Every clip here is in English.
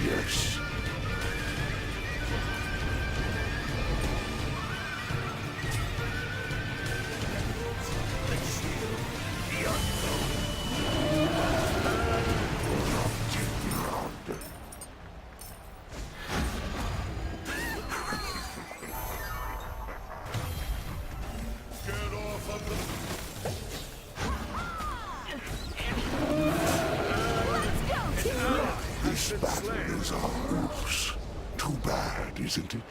Yes. This battle is ours. Too bad, isn't it?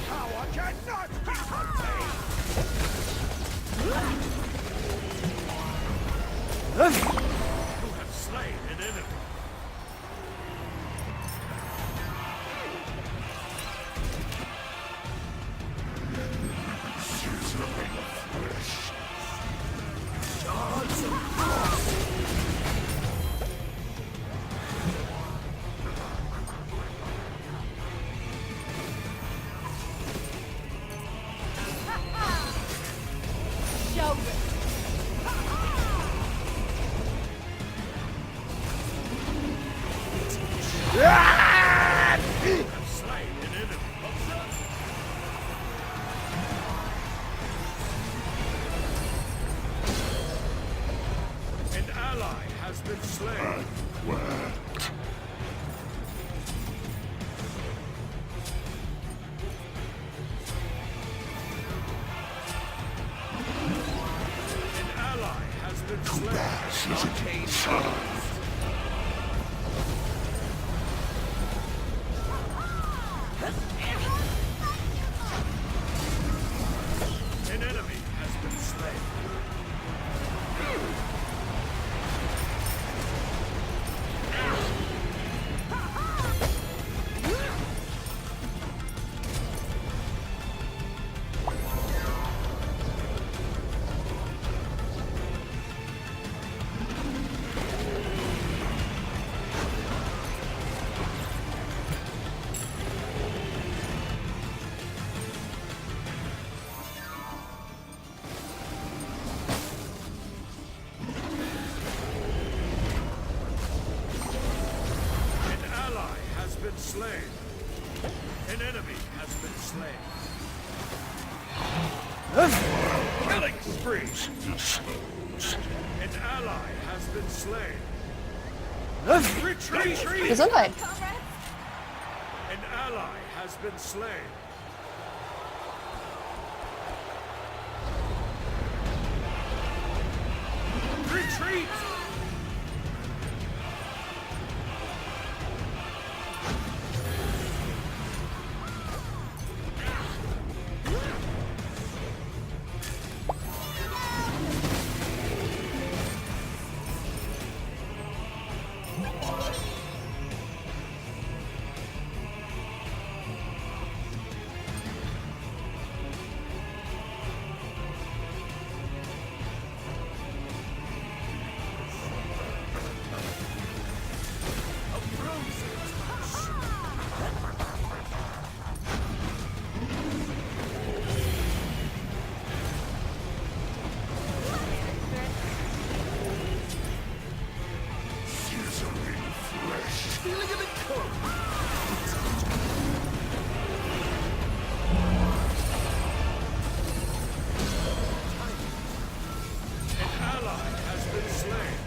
Power cannot be contained! You have slain an enemy. Show Slain an enemy. An ally has been slain. Well, An ally has been slain. isn't it? An enemy has been slain. An ally has been slain. An enemy has been slain. Killing spree. An ally has been slain. Retreat. Gesundheit. An ally has been slain. Retreat! An ally has been slain.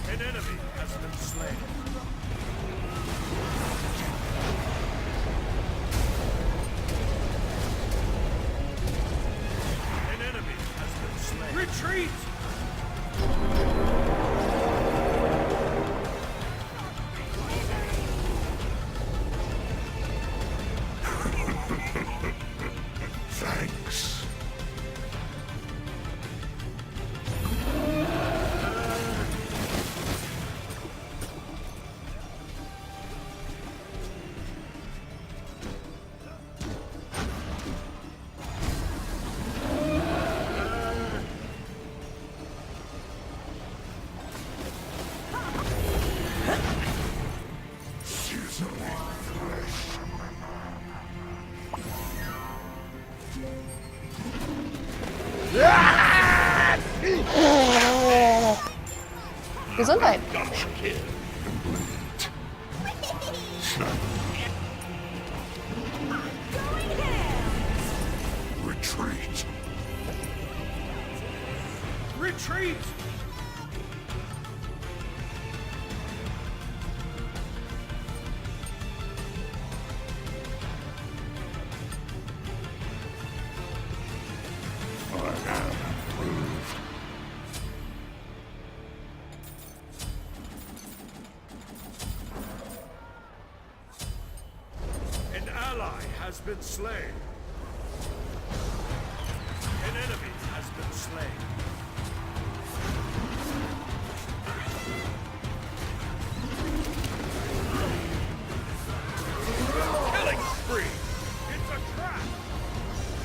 An enemy has been slain. An enemy has been slain. Retreat! Thanks. Gesundheit. Retreat. Retreat! An ally has been slain. An enemy has been slain. Killing spree! It's a trap!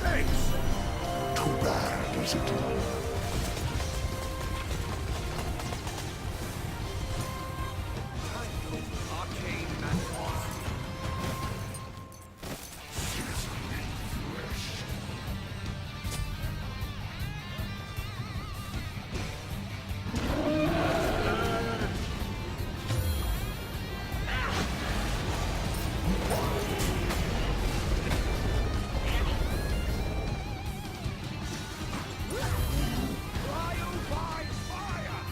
Thanks! Too bad, isn't it? Arcane Mantis. Trial by fire!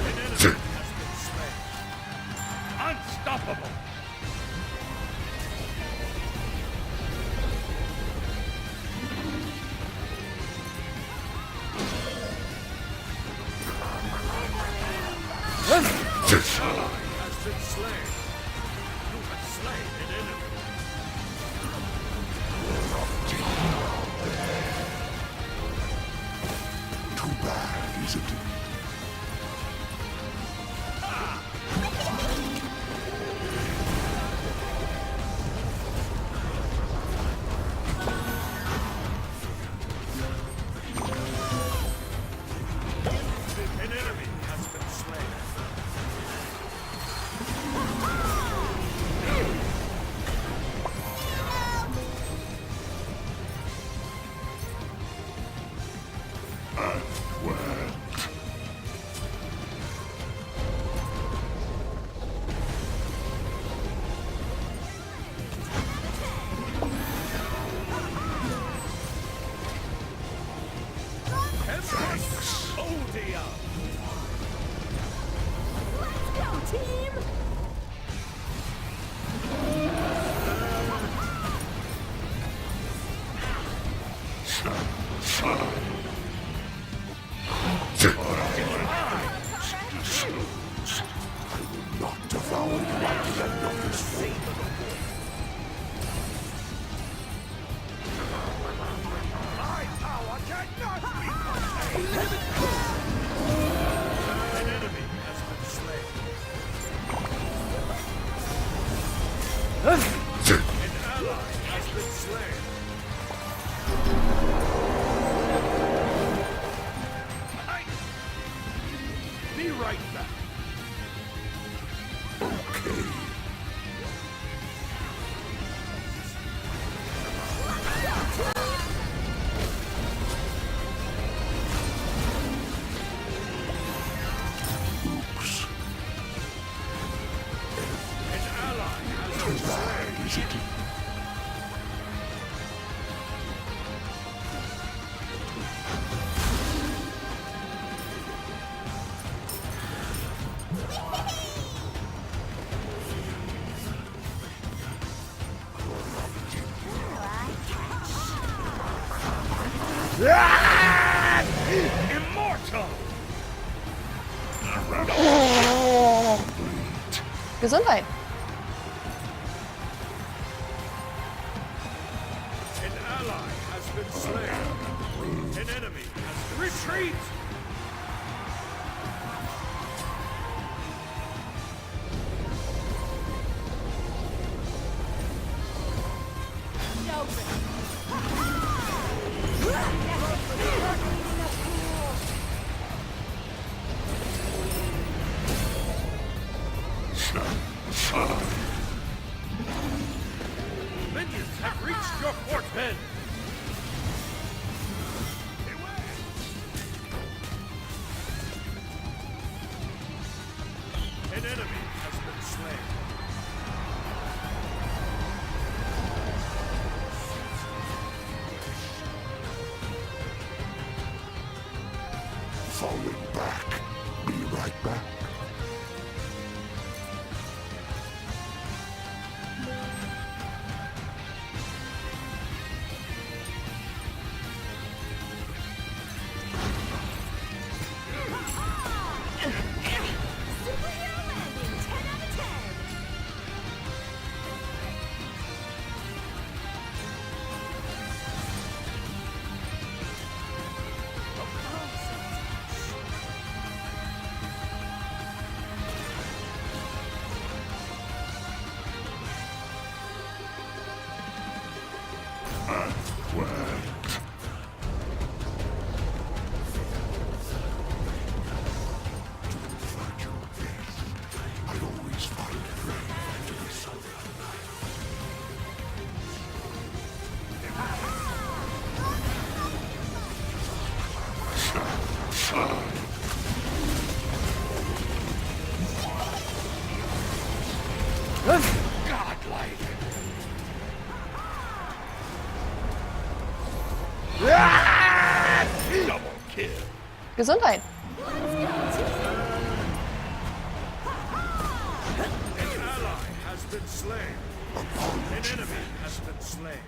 An enemy has been slain. Unstoppable! Has been slain. You have slain an enemy. Too bad, isn't it? An enemy has been slain. Thanks. Oh dear. Let's go, team! Not devour you at the end of this war. My power cannot be contained. An enemy has been slain. An ally has been slain. Be right back. Okay. Oops. An ally has been Too bad, isn't it? immortal. Gesundheit. An ally has been slain. An enemy has retreat. Minions have reached your fort bed. An enemy has been slain. Falling back. Be right back. Superhero landing, 10 out of 10. Find your best. I'd always find friends to be so. Godlike. Double kill. Gesundheit. Let's go, team! An ally has been slain. An enemy has been slain.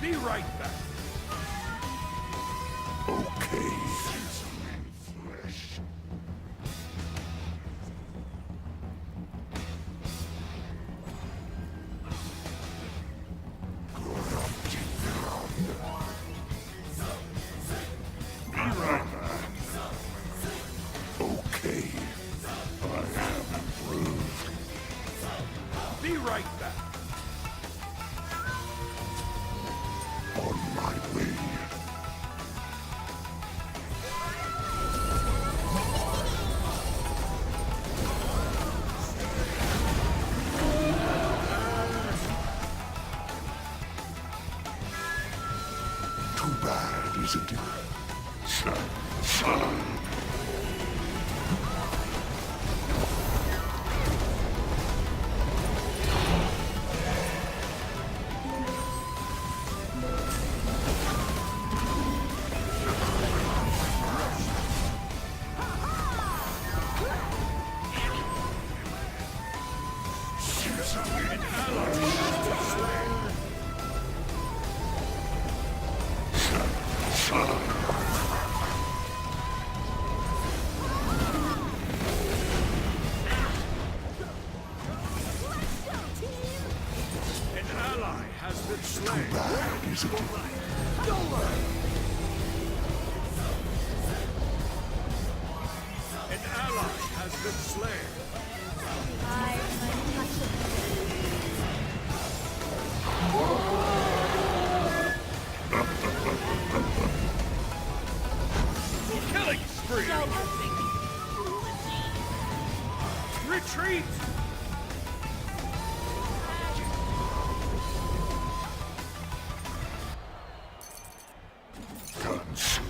Be right back. Okay. Flesh. Corrupted ground. Be right back. Okay. I have improved. Be right back. On my way. Too bad, isn't it? An ally has been slain. Let's go, team! An ally has been slain. Bad, isn't it? An ally has been slain. I'm untouchable. Killing spree. Retreat. Consumed.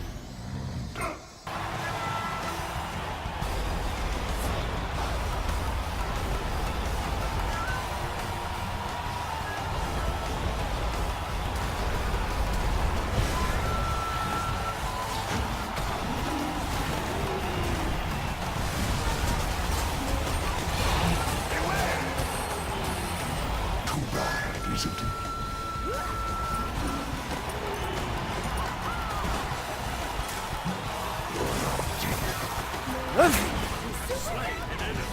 isn't it? Slain an enemy.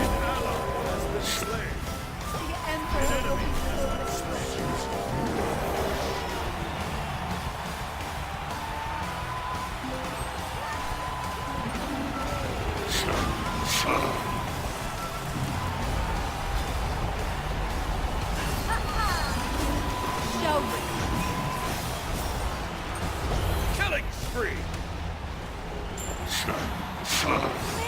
An ally has been slain. The An Emperor will enemy be has been slain. show me. Killing spree. Son.